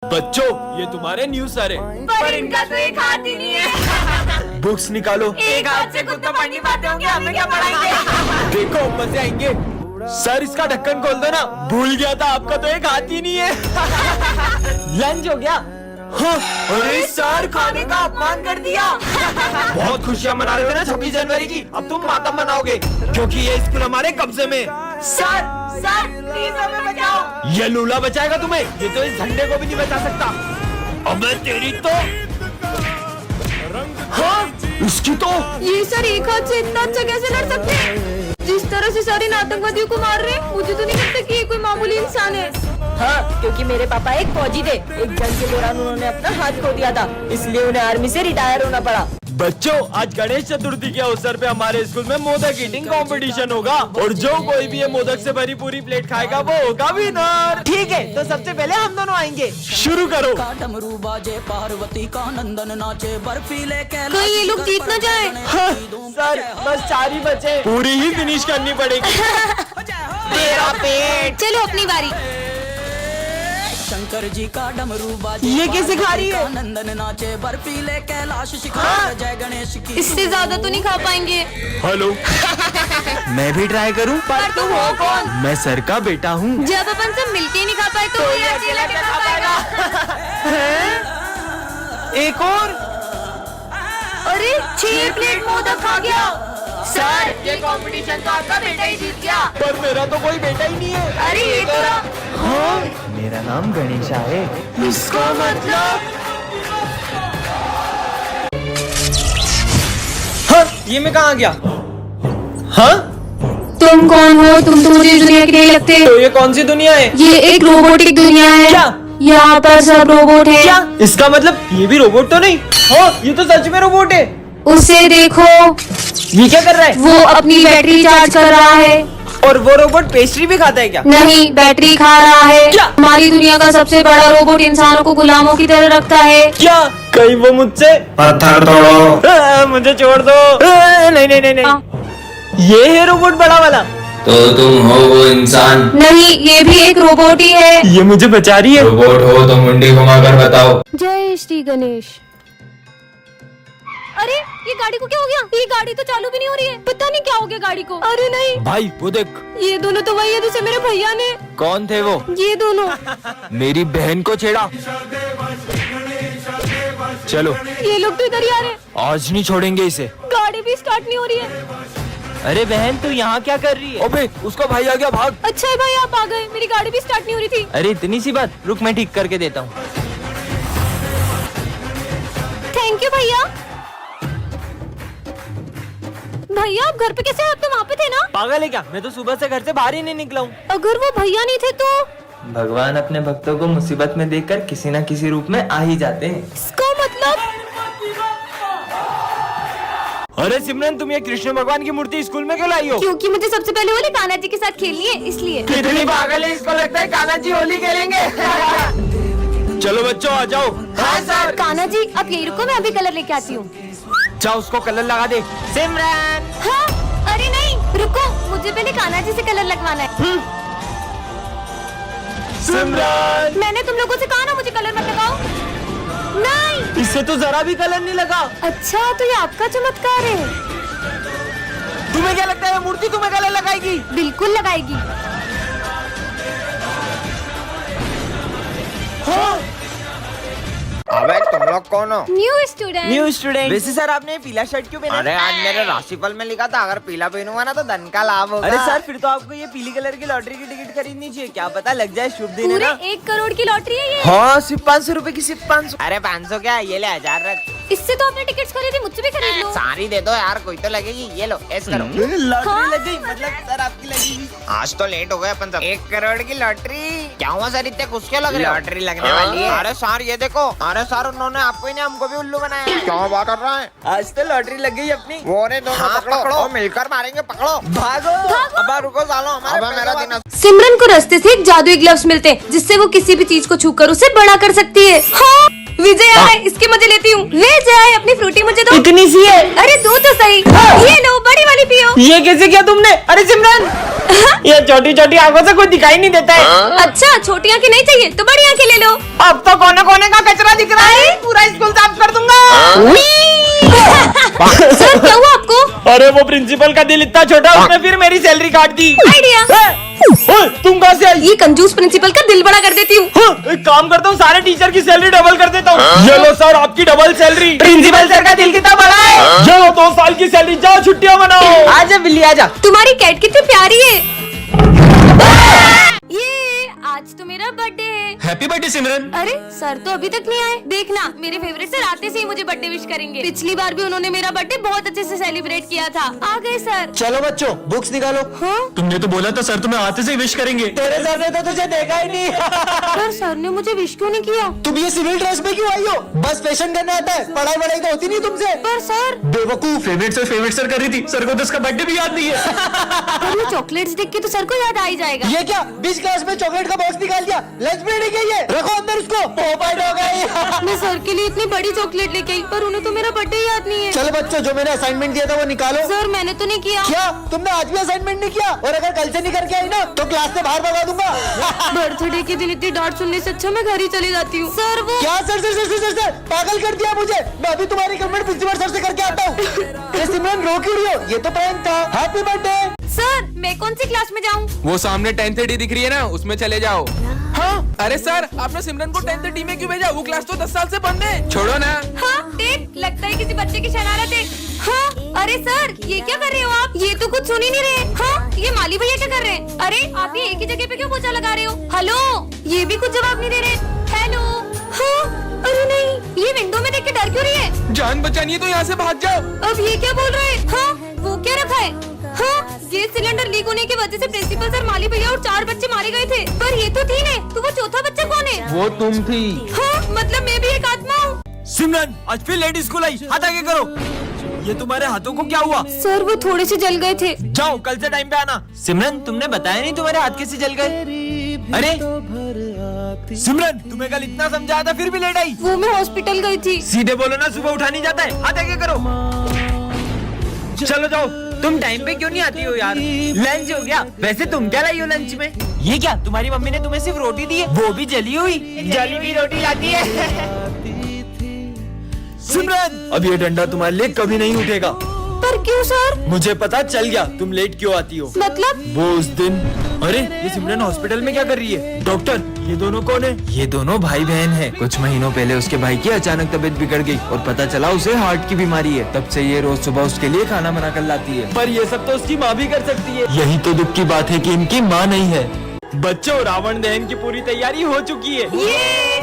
बच्चों, ये तुम्हारे न्यूज़ सर है। पर इनका तो एक हाथ ही नहीं है। बुक्स निकालो। एक हाथ से खुद तो पढ़ नहीं पाते होंगे, हमें क्या पढ़ाएंगे? देखो मजे आएंगे। सर इसका ढक्कन खोल दो ना। भूल गया था आपका तो एक हाथ ही नहीं है। लंच हो गया। हाँ, अरे सर खाने का अपमान कर दिया। बहुत खुशियाँ मना रहे थे ना 26 जनवरी की। अब तुम मातम मनाओगे क्योंकि ये स्कूल हमारे कब्जे में। सर प्लीज हमें बचाओ। ये लूला बचाएगा तुम्हें। ये तो इस झंडे को भी नहीं बचा सकता। अबे तेरी तो। हाँ, उसकी तो। ये सर एक हाथ से इतना अच्छा कैसे लड़ सकते हैं? जिस तरह से सर इन आतंकवादियों को मार रहे हैं, मुझे तो नहीं लगता कि ये कोई मामूली इंसान है। हाँ, क्योंकि मेरे पापा एक फौजी थे। एक जंग के दौरान उन्होंने अपना हाथ खो दिया था, इसलिए उन्हें आर्मी से रिटायर होना पड़ा। बच्चों, आज गणेश चतुर्थी के अवसर पे हमारे स्कूल में मोदक ईटिंग कंपटीशन होगा और जो कोई भी ये मोदक से भरी पूरी प्लेट खाएगा वो होगा विनर। ठीक है, तो सबसे पहले हम दोनों आएंगे। शुरू करो। डमरू बाजे, पार्वती का नंदन नाचे, बर्फीले कैलाश। कहीं ये लोग जीत न जाए। हाँ, सर बस 4 ही बचे। पूरी ही फिनिश करनी पड़ेगी। तेरा पेट। चलो अपनी बारी। शंकर जी का डमरू बाजे, ये कैसे खा रही है? नंदन नाचे, बर्फीले कैलाश शिखर, जय गणेश की। इससे ज्यादा तो नहीं खा पाएंगे। हेलो। मैं भी ट्राई करूं? पर तुम हो कौन? मैं सर का बेटा हूं। जब अपन सब मिलके नहीं खा पाए तो ये अकेला क्या खा पाएगा? एक और। अरे 6 प्लेट मोदक खा गया। सर ये कंपटीशन तो आपका बेटा ही जीत गया। पर मेरा तो कोई बेटा ही नहीं है। अरे ये तो हाँ, मेरा नाम गणेशा है। इसका मतलब। हाँ, ये मैं कहाँ गया? हाँ, तुम कौन हो? तुम तो मुझे इस दुनिया के नहीं लगते। तो ये कौन सी दुनिया है? ये एक रोबोटिक दुनिया है। क्या? यहाँ पर सब रोबोट है। क्या? इसका मतलब ये भी रोबोट तो नहीं? हाँ, ये तो सच में रोबोट है। उसे देखो, ये क्या कर रहा है? वो अपनी बैटरी चार्ज कर रहा है। और वो रोबोट पेस्ट्री भी खाता है क्या? नहीं, बैटरी खा रहा है। क्या? हमारी दुनिया का सबसे बड़ा रोबोट इंसानों को गुलामों की तरह रखता है। क्या? कहीं वो मुझसे पत्थर तोड़ो। मुझे छोड़ दो। नहीं नहीं नहीं नहीं। ये है रोबोट बड़ा वाला। तो तुम हो वो इंसान? नहीं, ये भी एक रोबोट ही है। ये मुझे बचा रही है। रोबोट हो तो मुंडी घुमाकर बताओ। जय श्री गणेश। अरे ये गाड़ी को क्या हो गया? ये गाड़ी तो चालू भी नहीं हो रही है। पता नहीं क्या हो गया गाड़ी को। अरे नहीं, भाई वो देख। ये दोनों तो वही है जिसे मेरे भैया ने। कौन थे वो? ये दोनों। मेरी बहन को छेड़ा। चलो, ये लोग तो इधर ही आ रहे हैं। आज नहीं छोड़ेंगे इसे। गाड़ी भी स्टार्ट नहीं हो रही है। अरे बहन, तू यहाँ क्या कर रही है? अबे उसका भाई आ गया, भाग। अच्छा है भाई, आप आ गए। मेरी गाड़ी भी स्टार्ट नहीं हो रही थी। अरे इतनी सी बात, रुक मैं ठीक करके देता हूँ। थैंक यू भैया। भैया आप घर पे कैसे? आप तो वहाँ पे थे ना। पागल है क्या? मैं तो सुबह से घर से बाहर ही नहीं निकला हूँ। अगर वो भैया नहीं थे तो? भगवान अपने भक्तों को मुसीबत में देखकर किसी न किसी रूप में आ ही जाते हैं। इसका मतलब? अरे सिमरन, तुम ये कृष्ण भगवान की मूर्ति स्कूल में क्यों लाई हो? क्योंकि मुझे सबसे पहले होली कान्हा जी के साथ खेलनी है, इसलिए। कितनी पागल है, इसको लगता है कान्हा जी होली खेलेंगे। चलो बच्चों आ जाओ। हाँ सर। कान्हा जी आप यही रुको, मैं अभी कलर लेके आती हूँ। जाओ उसको कलर लगा दे। सिमरन। हाँ, अरे नहीं रुको, मुझे पहले कान्हा जी से कलर लगवाना है। सिमरन, मैंने तुम लोगों से कहा ना मुझे कलर मत लगाओ। नहीं। इससे तो जरा भी कलर नहीं लगा। अच्छा, तो ये आपका चमत्कार है। तुम्हें क्या लगता है ये मूर्ति तुम्हें कलर लगाएगी? बिल्कुल लगाएगी। अबे तुम लोग कौन हो? New student. New student. वैसे सर आपने पीला शर्ट क्यों पहना? अरे आज मेरे राशिफल में लिखा था अगर पीला पहनूंगा ना तो धन का लाभ होगा। अरे सर, फिर तो आपको ये पीली कलर की लॉटरी की टिकट खरीदनी चाहिए। क्या पता लग जाए, शुभ दिन है पूरे ना। 1 करोड़ की लॉटरी है ये। हाँ, सिर्फ 500 रुपए की, सिर्फ 500। अरे 500 क्या, ये ले 1000 रख। इससे तो आपने टिकट्स खरीदी, मुझसे भी खरीद लो। सारी दे दो यार, कोई तो लगेगी। ये लो, ऐसा करो। लॉटरी लग गई, मतलब सर आपकी लगेगी। आज तो लेट हो गए अपन सब। 1 करोड़ की लॉटरी। क्या हुआ सर, इतने खुश क्यों लग रहे हो? लॉटरी लगने वाली है। अरे सर ये देखो। अरे सर उन्होंने आपको ही नहीं हमको भी उल्लू बनाया। क्या बात कर रहा है? आज तो लॉटरी लग गई अपनी। वो रे दोनों पकड़ो और मिलकर मारेंगे। पकड़ो, भागो। अब रुको सालो, हमारे मेरा दिन। सिमरन को रास्ते से एक जादुई ग्लव्स मिलते हैं जिससे वो किसी भी चीज को छूकर उसे बड़ा कर सकती है। हाँ, विजय आए, इसके मजे लेती हूँ। विजय आए, अपनी फ्रूटी मुझे दो। इतनी सी है? अरे दो तो सही। ये लो, बड़ी वाली पियो। ये कैसे किया तुमने? अरे सिमरन। ये छोटी छोटी आंखों से कुछ दिखाई नहीं देता है। अच्छा, छोटी आंखें नहीं चाहिए तो बड़ी आंखें ले लो। अब तो कोने कोने का कचरा दिख रहा है, पूरा स्कूल साफ कर दूंगा। सर क्या हुआ आपको? अरे वो प्रिंसिपल का दिल इतना छोटा, उसने फिर मेरी सैलरी काट दी। आइडिया। तुम कहाँ से आई? ये कंजूस प्रिंसिपल का दिल बड़ा कर देती हूँ। एक काम करता हूँ, सारे टीचर की सैलरी डबल कर देता हूँ। ये लो सर, आपकी डबल सैलरी। प्रिंसिपल सर का दिल कितना बड़ा है। ये लो 2 साल की सैलरी, जाओ छुट्टियाँ मनाओ। आजा बिल्ली आजा। तुम्हारी कैट कितनी प्यारी है। ये आज तो मेरा बर्थडे है। हैप्पी बर्थडे सिमरन। अरे सर तो अभी तक नहीं आए। देखना, मेरे फेवरेट सर आते से ही मुझे बर्थडे विश करेंगे। पिछली बार भी उन्होंने मेरा बर्थडे बहुत अच्छे से सेलिब्रेट किया था। आ गए सर। चलो बच्चों, बुक्स निकालो। हाँ? तुमने तो बोला था सर तुम्हें आते से विश करेंगे। तेरे सर ने तो तुझे देखा ही नहीं। पर सर ने मुझे विश क्यों नहीं किया? तुम ये सिविल ड्रेस में क्यों आई हो? बस फैशन करने आता है, पढ़ाई वढ़ाई तो होती नहीं तुमसे। पर सर, बेवकूफ। फेवरेट सर कर रही थी, सर को तो उसका बर्थडे भी याद नहीं है। पर ये चॉकलेट्स देख के तो सर को याद आ ही जाएगा। ये क्या 20 क्लास में चॉकलेट का बॉक्स निकाल दिया? लंच ब्रेक है ये, रखो अंदर इसको। पोपट हो गई। मैं सर के लिए इतनी बड़ी चॉकलेट लेके आई, पर उन्हें तो मेरा बर्थडे याद नहीं है। चलो बच्चों, जो मैंने असाइनमेंट दिया था वो निकालो। सर मैंने तो नहीं किया। क्या तुमने आज भी असाइनमेंट नहीं किया? और अगर कल से नहीं करके आई ना तो क्लास से बाहर भगा दूंगा। बर्थडे के दिन इतनी डांट सुनने से अच्छा मैं घर ही चली जाती हूँ। सर वो क्या sir sir sir sir sir पागल कर दिया मुझे। मैं अभी तुम्हारी कमेंट प्रिंसिपल सर से करके आता हूँ। ये सिमरन रो क्यों रही हो? ये तो प्रैंक था। Happy birthday. सर, मैं कौन सी क्लास में जाऊँ? वो सामने 10th D दिख रही है ना, उसमें चले जाओ। हाँ? अरे सर, आपने सिमरन को 10th D में क्यों भेजा? वो क्लास तो 10 साल से बंद है। छोड़ो ना। हाँ, देख, लगता है किसी बच्चे की शरारत है। हाँ, अरे सर, ये क्या कर रहे हो आप? ये तो कुछ सुन ही नहीं रहे। हाँ, ये माली भैया क्या कर रहे हैं? अरे आप ये एक ही जगह पे क्यों पोछा लगा रहे हो? हेलो, ये भी कुछ जवाब नहीं दे रहे। हेलो, हाँ, अरे नहीं, ये विंडो में देख के डर क्यों रही है? जान बचानी है तो यहाँ से भाग जाओ। अब ये क्या बोल रहे हैं? हाँ, वो क्या रखा है? हाँ, गैस सिलेंडर लीक होने की वजह से प्रिंसिपल सर, माली भैया और 4 बच्चे मारे गए थे। पर ये तो 3 है, तो वो चौथा बच्चा कौन है? वो तुम थी। हाँ, मतलब मैं भी एक आत्मा हूँ। सिमरन, आज फिर लेट स्कूल आई, हाथ आगे करो। ये तुम्हारे हाथों को क्या हुआ? सर वो थोड़े से जल गए थे। जाओ, कल से टाइम पे आना। सिमरन, तुमने बताया नहीं तुम्हारे हाथ कैसे जल गए? अरे सिमरन, तुम्हें कल इतना समझाया था फिर भी लेट आई। वो मैं हॉस्पिटल गई थी। सीधे बोलो ना, सुबह उठा नहीं जाता है। हाथ आगे करो। चलो जाओ। तुम टाइम पे क्यों नहीं आती हो यार? लंच हो गया। वैसे तुम क्या लाई हो लंच में? ये क्या, तुम्हारी मम्मी ने तुम्हें सिर्फ रोटी दी है, वो भी जली हुई? जली हुई रोटी लाती है। सिमरन, अब ये डंडा तुम्हारे लिए कभी नहीं उठेगा। पर क्यों सर? मुझे पता चल गया तुम लेट क्यों आती हो। मतलब? वो उस दिन। अरे ये सिमरन हॉस्पिटल में क्या कर रही है? डॉक्टर, ये दोनों कौन है? ये दोनों भाई बहन हैं। कुछ महीनों पहले उसके भाई की अचानक तबीयत बिगड़ गई और पता चला उसे हार्ट की बीमारी है। तब से ये रोज सुबह उसके लिए खाना बना कर लाती है। पर ये सब तो उसकी माँ भी कर सकती है। यही तो दुख की बात है कि इनकी माँ नहीं है। बच्चों, रावण दहन की पूरी तैयारी हो चुकी है।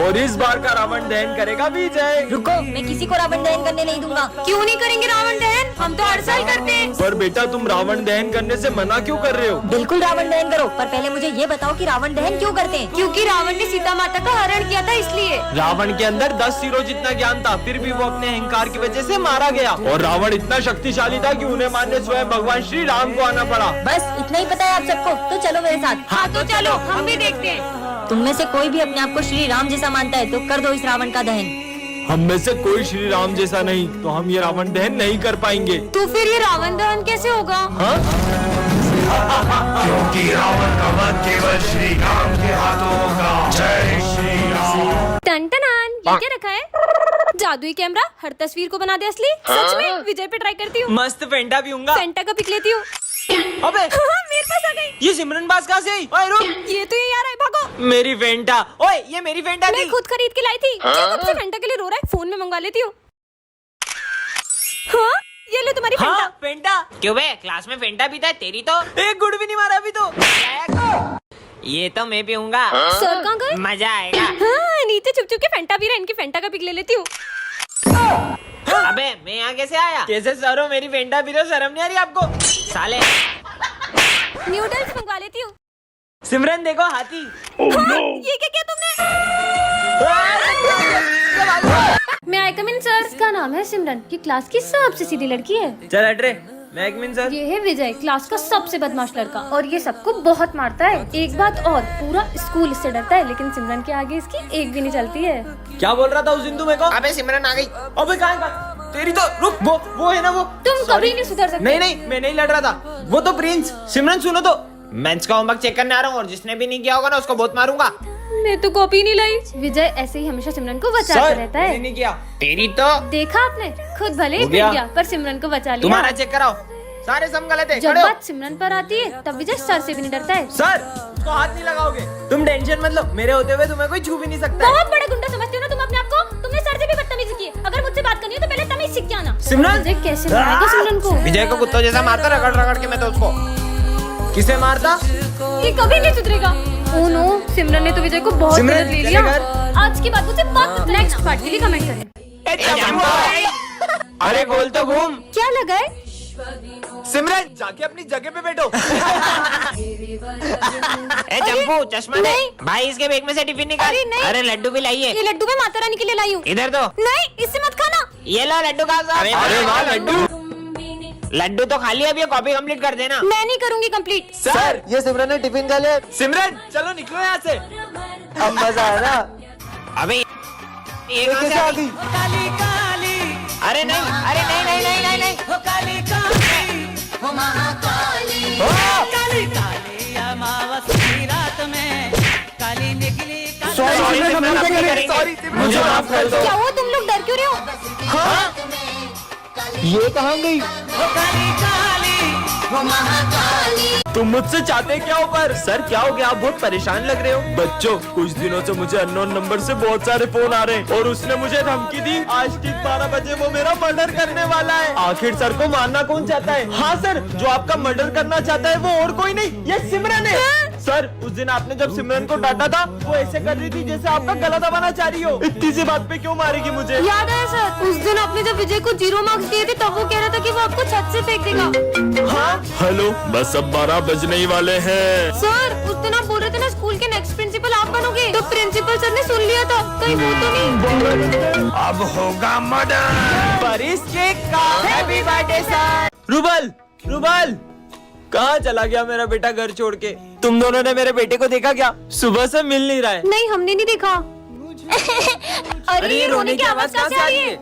और इस बार का रावण दहन करेगा विजय। रुको, मैं किसी को रावण दहन करने नहीं दूंगा। क्यों नहीं करेंगे रावण दहन? हम तो हर साल करते हैं। पर बेटा, तुम रावण दहन करने से मना क्यों कर रहे हो? बिल्कुल रावण दहन करो, पर पहले मुझे ये बताओ कि रावण दहन क्यों करते हैं? क्योंकि रावण ने सीता माता का हरण किया था, इसलिए। रावण के अंदर 10 सिरों जितना ज्ञान था, फिर भी वो अपने अहंकार की वजह से मारा गया। और रावण इतना शक्तिशाली था कि उन्हें मारने स्वयं भगवान श्री राम को आना पड़ा। बस इतना ही पता है आप सबको, तो चलो मेरे साथ। हाँ तो चलो, हम भी देखते हैं। तुम में से कोई भी अपने आप को श्री राम जैसा मानता है तो कर दो इस रावण का दहन। हम में से कोई श्री राम जैसा नहीं, तो हम ये रावण दहन नहीं कर पाएंगे। तो फिर ये रावण दहन कैसे होगा? हाँ? क्योंकि रावण का वध केवल श्री राम के हाथों होगा। जय श्री राम। टन-टनान, ये क्या रखा है? जादुई कैमरा, हर तस्वीर को बना दे असली। सच में विजय पे ट्राई करती हूँ। मस्त फेंटा पीऊंगा। फेंटा का पिक लेती हूँ। अबे हाँ, मेरे पास आ गई। ये सिमरन बास कहाँ से आई? ओए रुक, ये तो ये यार है, भागो। मेरी फेंटा। ओए ये मेरी फेंटा मैं थी। खुद खरीद के लाई थी। क्यों कब से फेंटा के लिए रो रहा है? फोन में मंगवा लेती हूँ। हाँ, ये लो तुम्हारी फेंटा। हाँ, फेंटा। क्यों बे, क्लास में फेंटा पीता है? तेरी तो एक गुड़ भी नहीं मारा अभी तो। ये तो मैं पीऊंगा। सर कहाँ गए? मजा आएगा। हाँ, नीचे छुप छुप के फेंटा पी रहा है। इनकी फेंटा का पिक ले लेती हूँ। अबे मैं यहाँ कैसे आया? कैसे सर हो, मेरी फेंटा पी रहे हो, शर्म नहीं आ रही आपको? साले नूडल्स मंगवा लेती हूँ। सिमरन देखो, हाथी। हाँ, ये क्या किया तुमने? मैं आई कम इन सर। इसका नाम है सिमरन। ये क्लास की सबसे सीधी लड़की है। चल हट रे, मैं एक मिनट सर। ये है विजय, क्लास का सबसे बदमाश लड़का, और ये सबको बहुत मारता है। एक बात और, पूरा स्कूल इससे डरता है, लेकिन सिमरन के आगे इसकी एक भी नहीं चलती है। क्या बोल रहा था उस दिन तू मेरे को? अबे सिमरन आ गई। अबे कहाँ? तेरी तो रुक, वो है ना वो। तुम कभी नहीं सुधर सकते। नहीं, मैं नहीं लड़ रहा था, वो तो प्रिंस। सिमरन सुनो तो, मैं इसका होमवर्क चेक करने आ रहा हूँ और जिसने भी नहीं किया होगा ना उसको बहुत मारूंगा। मैं तो कॉपी नहीं लाई। विजय ऐसे ही हमेशा सिमरन को बचाता रहता है। नहीं किया। तेरी तो देखा आपने, खुद भले ही हो गया। गिर गया पर सिमरन को बचा लिया। तुम्हारा चेक कराओ, सारे सम गलत है। जब खड़े हो। बात सिमरन पर आती है तब विजय सर से भी नहीं डरता है। सर उसको हाथ नहीं लगाओगे, तुम टेंशन मत लो, मेरे होते हुए तुम्हें कोई छू भी नहीं सकता है। बहुत बड़ा गुंडा समझते हो ना तुम अपने आप को। तुमने सर से भी बदतमीजी की है। अगर मुझसे बात करनी है तो पहले तमीज सीख के आना। सिमरन! विजय कैसे मारेगा सिमरन को? विजय को कुत्तों जैसा मारता रगड़ रगड़ के मैं तो उसको। किसे मारता? ये कभी नहीं सुधरेगा। ओह नो, सिमरन ने तो विजय को बहुत सिमरन, गलत ले लिया। चले घर। आज की बात मुझसे बात नेक्स्ट पार्ट के लिए कमेंट करें। अरे गोल तो घूम। क्या लगा है? सिमरन जाके अपनी जगह पे बैठो। ए चंपू चश्मा दे। नहीं। भाई इसके बैग में से टिफिन निकाल। अरे नहीं। अरे लड्डू भी लाइए। ये लड्डू मैं माता रानी के लिए लाई हूँ। इधर दो। नहीं, इससे मत खाना। ये लो लड्डू खा लो। अरे वाह लड्डू। लड्डू तो खाली, अब ये कॉपी कंप्लीट कर देना। मैं नहीं करूंगी कंप्लीट। सर ये सिमरन ने टिफिन खा लिया। सिमरन चलो निकलो यहाँ से। अब मजा आया ना? अबे ये कहाँ से आ गई? काली काली अरे नहीं, अरे नहीं नहीं नहीं नहीं नहीं। हो काली काली हो महाकाली काली काली अमावस्या रात में काली निकली सॉरी सिमरन, अब नहीं करेंगे। सॉरी मुझे माफ कर दो। क्या हुआ, तुम लोग डर क्यों रहे हो? ये कहाँ गई? हो काली काली हो महाकाली। तुम मुझसे चाहते क्या हो? पर सर क्या हो गया, आप बहुत परेशान लग रहे हो। बच्चों कुछ दिनों से मुझे अननोन नंबर से बहुत सारे फोन आ रहे हैं और उसने मुझे धमकी दी आज ठीक 12 बजे वो मेरा मर्डर करने वाला है। आखिर सर को मारना कौन चाहता है? हाँ सर, जो आपका मर्डर करना चाहता है वो और कोई नहीं, ये सिमरन है। सर उस दिन आपने जब सिमरन को डांटा था वो ऐसे कर रही थी जैसे आपका गला दबाना चाह रही हो। इतनी सी बात पे क्यों मारेगी मुझे? याद है सर, उस दिन आपने जब विजय को 0 मार्क्स दिए थे तब वो कह रहा था कि वो आपको छत से फेंक देगा। हाँ हेलो, बस अब 12 बजने ही वाले हैं। सर उस दिन आप बोल रहे थे ना स्कूल के नेक्स्ट प्रिंसिपल आप बनोगे, तो प्रिंसिपल सर ने सुन लिया था, कहीं वो तो नहीं? अब होगा मर्डर। परिस केक का happy birthday sir. Rouble rouble कहाँ चला गया मेरा बेटा घर छोड़ के? तुम दोनों ने मेरे बेटे को देखा क्या? सुबह से मिल नहीं रहा है। नहीं, हमने नहीं देखा। अरे ये रोने की आवाज कहाँ से आ रही है?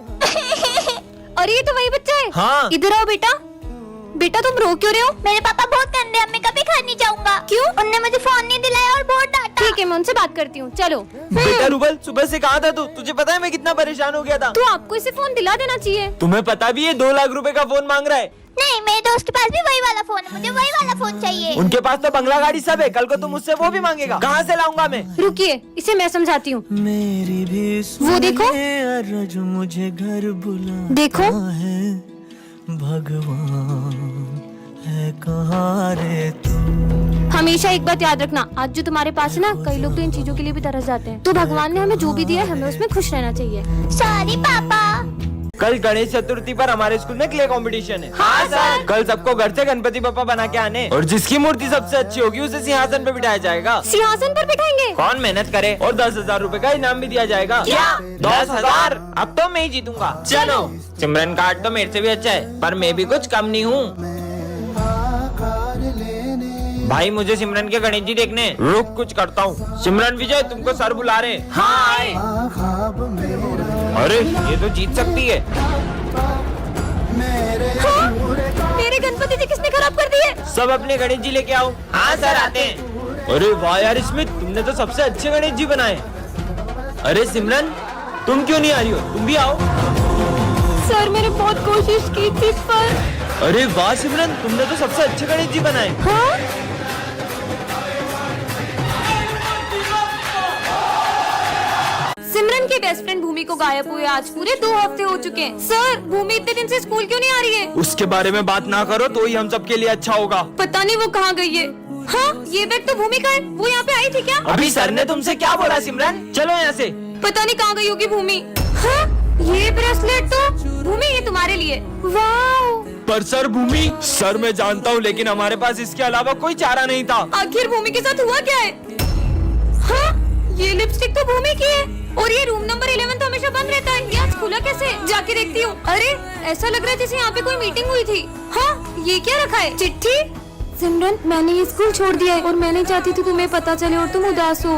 अरे ये तो वही बच्चा है। हाँ। इधर आओ बेटा। बेटा तुम रो क्यों रहे हो? मेरे पापा बहुत गंदे हैं, मैं कभी घर नहीं जाऊंगा। क्यों? उनने मुझे फोन नहीं दिलाया और बहुत डांटा। ठीक है, मैं उनसे बात करती हूँ, चलो। बेटा रुबल सुबह से कहाँ था तू? तुझे पता है मैं कितना परेशान हो गया था। तो आपको इसे फोन दिला देना चाहिए। तुम्हें पता भी है 2 लाख रुपए का फोन मांग रहा है। नहीं, मेरे दोस्त के पास भी वही वाला फोन है, मुझे वही वाला फोन चाहिए। उनके पास तो बंगला गाड़ी सब है, कल को तुम उससे वो भी मांगेगा। कहाँ से लाऊंगा मैं? रुकिए, इसे मैं समझाती हूँ। मेरी भी वो देखो, जो मुझे घर बुला देखो है भगवान है कहाँ रे तू। हमेशा एक बात याद रखना, आज जो तुम्हारे पास है ना, कई लोग तो इन चीजों के लिए भी तरस जाते हैं। तो भगवान ने हमें जो भी दिया है हमें उसमें खुश रहना चाहिए। सॉरी पापा। कल गणेश चतुर्थी पर हमारे स्कूल में क्ले कंपटीशन है। हाँ सर। कल सबको घर से गणपति बप्पा बना के आने और जिसकी मूर्ति सबसे अच्छी होगी उसे सिंहासन पे बिठाया जाएगा। सिंहासन पर बिठाएंगे? कौन मेहनत करे, और 10,000 रूपए का इनाम भी दिया जाएगा। क्या? 10,000? अब तो मैं ही जीतूंगा। चलो। सिमरन का आर्ट तो मेरे से भी अच्छा है, पर मैं भी कुछ कम नहीं हूँ। भाई मुझे सिमरन के गणेश जी देखने, रुक कुछ करता हूँ। सिमरन विजय तुमको सर बुला रहे। हाँ। अरे ये तो जीत सकती है। हाँ? मेरे गणपति जी किसने खराब कर दिए? सब अपने गणेश जी लेके आओ। हाँ सर आते हैं। अरे वाह यार स्मिथ, तुमने तो सबसे अच्छे गणेश जी बनाए। अरे सिमरन तुम क्यों नहीं आ रही हो? तुम भी आओ। सर मैंने बहुत कोशिश की थी पर। अरे वाह सिमरन, तुमने तो सबसे अच्छे गणेश जी बनाए। हाँ? सिमरन की बेस्ट फ्रेंड भूमि को गायब हुए आज पूरे 2 हफ्ते हो चुके हैं। सर भूमि इतने दिन से स्कूल क्यों नहीं आ रही है? उसके बारे में बात ना करो तो ही हम सबके लिए अच्छा होगा। पता नहीं वो कहाँ गई है। हाँ, ये बैग तो भूमि का है, वो यहाँ पे आई थी क्या? अभी सर ने तुमसे क्या बोला सिमरन? चलो यहाँ से। पता नहीं कहाँ गई होगी भूमि। हाँ, ये ब्रेसलेट तो भूमि ये तुम्हारे लिए। वाह। पर सर भूमि, सर मैं जानता हूँ लेकिन हमारे पास इसके अलावा कोई चारा नहीं था। आखिर भूमि के साथ हुआ क्या है? हाँ, ये लिपस्टिक तो भूमि की है और ये रूम नंबर 11 तो हमेशा बंद रहता है, ये आज खुला कैसे? जाके देखती हूँ। अरे ऐसा लग रहा है जैसे यहाँ पे कोई मीटिंग हुई थी। हाँ, ये क्या रखा है? चिट्ठी। सिमरन मैंने ये स्कूल छोड़ दिया है और मैं नहीं चाहती थी तुम्हें पता चले और तुम उदास हो।